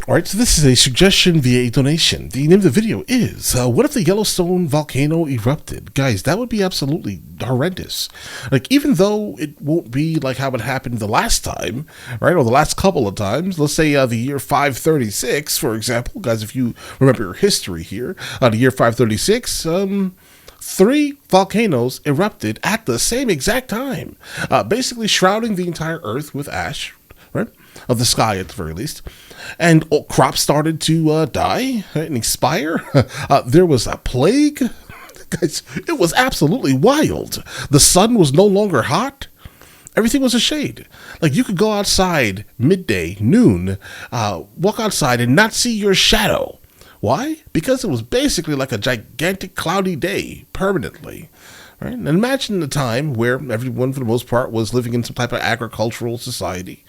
Alright, so this is a suggestion via a donation. The name of the video is, what if the Yellowstone volcano erupted? Guys, that would be absolutely horrendous. Like, even though it won't be like how it happened the last time, right, or the last couple of times, let's say the year 536, for example, guys, if you remember your history here, the year 536, 3 volcanoes erupted at the same exact time, basically shrouding the entire earth with ash, right, of the sky at the very least. And crops started to die, right, and expire. There was a plague. Guys, it was absolutely wild. The sun was no longer hot. Everything was a shade. Like, you could go outside midday, noon, walk outside and not see your shadow. Why? Because it was basically like a gigantic cloudy day, permanently. Right? And imagine the time where everyone, for the most part, was living in some type of agricultural society,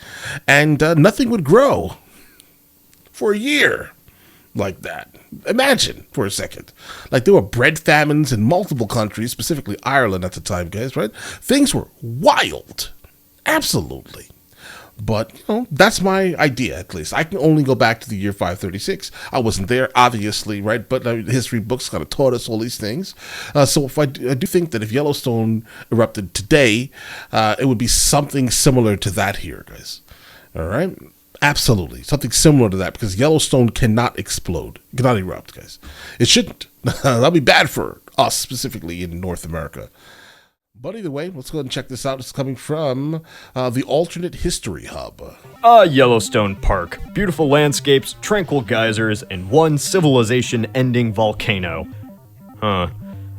and nothing would grow for a year like that. Imagine for a second. Like, there were bread famines in multiple countries, specifically Ireland at the time, guys, right? Things were wild. Absolutely. But, that's my idea, at least. I can only go back to the year 536. I wasn't there, obviously, right? But history books kind of taught us all these things. So if I do think that if Yellowstone erupted today, it would be something similar to that here, guys. All right? Absolutely. Something similar to that, because Yellowstone cannot explode. It cannot erupt, guys. It shouldn't. That'll be bad for us, specifically in North America. But either way, let's go ahead and check this out. It's coming from the Alternate History Hub. Yellowstone Park. Beautiful landscapes, tranquil geysers, and one civilization-ending volcano.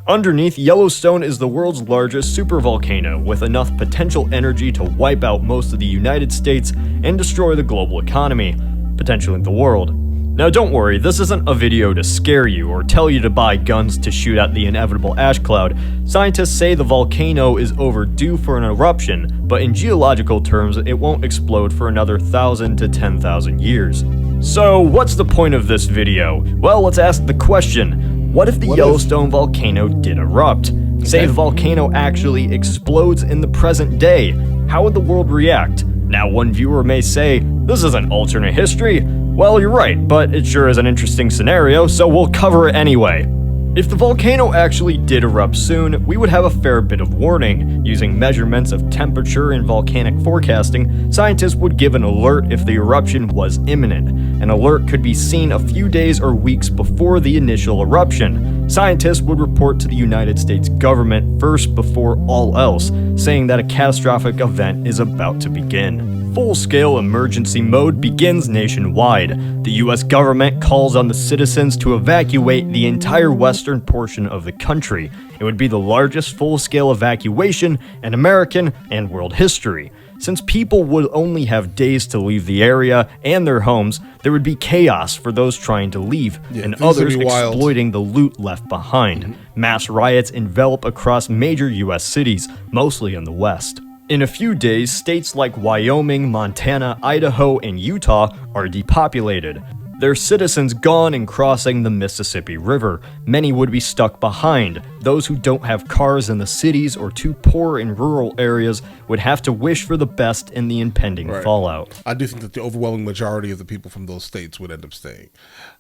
Underneath, Yellowstone is the world's largest supervolcano, with enough potential energy to wipe out most of the United States and destroy the global economy, potentially the world. Now don't worry, this isn't a video to scare you or tell you to buy guns to shoot at the inevitable ash cloud. Scientists say the volcano is overdue for an eruption, but in geological terms, it won't explode for another 1,000 to 10,000 years. So what's the point of this video? Well, let's ask the question, what if the Yellowstone volcano did erupt? Say the volcano actually explodes in the present day. How would the world react? Now one viewer may say, this isn't alternate history. Well, you're right, but it sure is an interesting scenario, so we'll cover it anyway. If the volcano actually did erupt soon, we would have a fair bit of warning. Using measurements of temperature and volcanic forecasting, scientists would give an alert if the eruption was imminent. An alert could be seen a few days or weeks before the initial eruption. Scientists would report to the United States government first before all else, saying that a catastrophic event is about to begin. Full-scale emergency mode begins nationwide. The US government calls on the citizens to evacuate the entire western portion of the country. It would be the largest full-scale evacuation in American and world history. Since people would only have days to leave the area and their homes, there would be chaos for those trying to leave, and others exploiting the loot left behind. Mass riots envelop across major US cities, mostly in the west. In a few days, states like Wyoming, Montana, Idaho, and Utah are depopulated. Their citizens gone and crossing the Mississippi River. Many would be stuck behind. Those who don't have cars in the cities or too poor in rural areas would have to wish for the best in the impending fallout. I do think that the overwhelming majority of the people from those states would end up staying.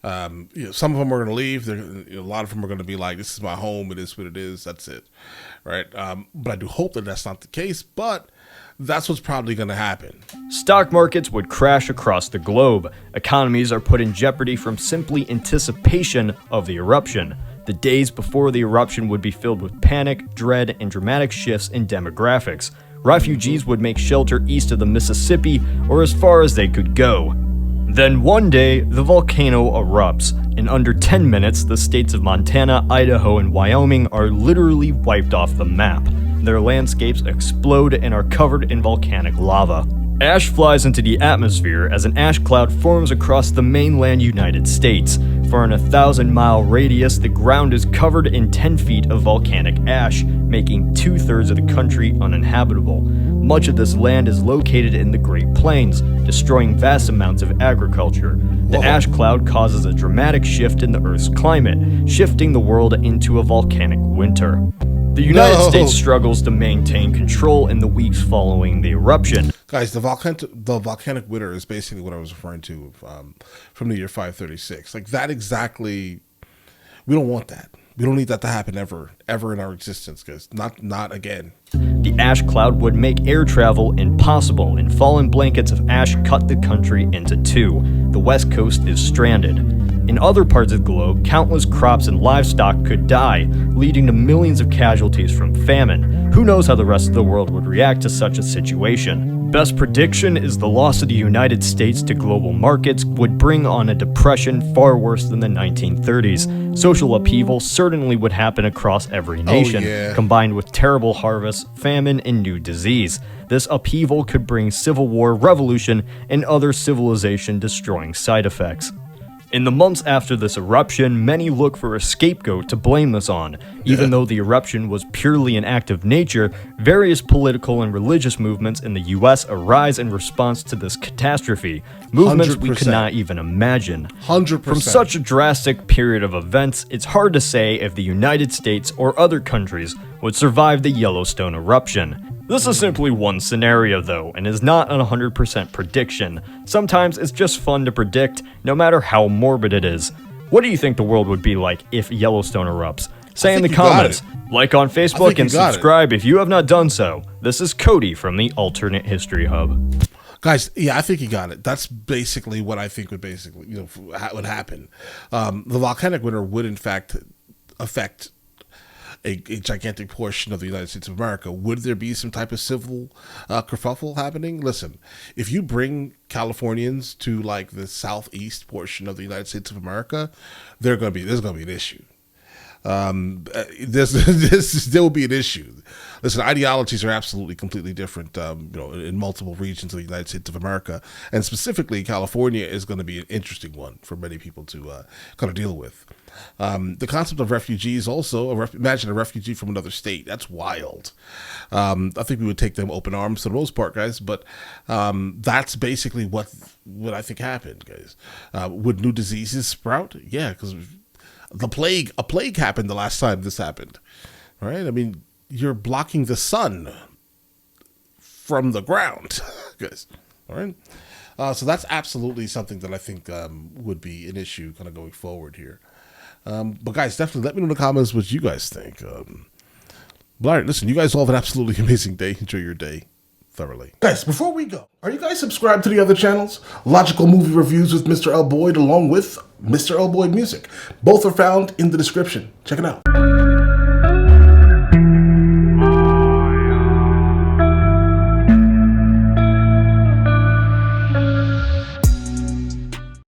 Some of them are going to leave. A lot of them are going to be like, this is my home. It is what it is. That's it. Right? But I do hope that that's not the case. But that's what's probably going to happen. Stock markets would crash across the globe. Economies are put in jeopardy from simply anticipation of the eruption. The days before the eruption would be filled with panic, dread, and dramatic shifts in demographics. Refugees would make shelter east of the Mississippi or as far as they could go. Then one day, the volcano erupts. In under 10 minutes, the states of Montana, Idaho, and Wyoming are literally wiped off the map. Their landscapes explode and are covered in volcanic lava. Ash flies into the atmosphere as an ash cloud forms across the mainland United States. For an 1,000-mile radius, the ground is covered in 10 feet of volcanic ash, making 2/3 of the country uninhabitable. Much of this land is located in the Great Plains, destroying vast amounts of agriculture. The ash cloud causes a dramatic shift in the Earth's climate, shifting the world into a volcanic winter. The United States struggles to maintain control in the weeks following the eruption. Guys, the volcanic winter is basically what I was referring to from the year 536. Like that exactly. We don't want that. We don't need that to happen ever in our existence, guys. Not again. The ash cloud would make air travel impossible, and fallen blankets of ash cut the country into two. The west coast is stranded. In other parts of the globe, countless crops and livestock could die, leading to millions of casualties from famine. Who knows how the rest of the world would react to such a situation? Best prediction is the loss of the United States to global markets would bring on a depression far worse than the 1930s. Social upheaval certainly would happen across every nation, combined with terrible harvests, famine, and new disease. This upheaval could bring civil war, revolution, and other civilization-destroying side effects. In the months after this eruption, many look for a scapegoat to blame this on. Even though the eruption was purely an act of nature, various political and religious movements in the US arise in response to this catastrophe. Movements 100%. We could not even imagine. 100%. From such a drastic period of events, it's hard to say if the United States or other countries would survive the Yellowstone eruption. This is simply one scenario though, and is not an 100% prediction. Sometimes it's just fun to predict, no matter how morbid it is. What do you think the world would be like if Yellowstone erupts? Say in the comments. Like on Facebook and subscribe if you have not done so. This is Cody from the Alternate History Hub. Guys, yeah, I think you got it. That's basically what I think would would happen. The volcanic winter would in fact affect a gigantic portion of the United States of America. Would there be some type of civil kerfuffle happening? Listen, if you bring Californians to like the southeast portion of the United States of America, there's gonna be an issue. There will be an issue. Listen, ideologies are absolutely completely different, in multiple regions of the United States of America, and specifically California is going to be an interesting one for many people to kind of deal with. The concept of refugees also, imagine a refugee from another state. That's wild. I think we would take them open arms for the most part, guys, but that's basically what I think happened, guys. Would new diseases sprout? Yeah, because a plague happened the last time this happened, right? I mean, you're blocking the sun from the ground, guys. All right. So that's absolutely something that I think would be an issue kind of going forward here. But guys, definitely let me know in the comments what you guys think. But all right, listen, you guys all have an absolutely amazing day. Enjoy your day thoroughly. Guys, before we go, are you guys subscribed to the other channels? Logical Movie Reviews with Mr. L. Boyd along with Mr. L. Boyd Music. Both are found in the description. Check it out.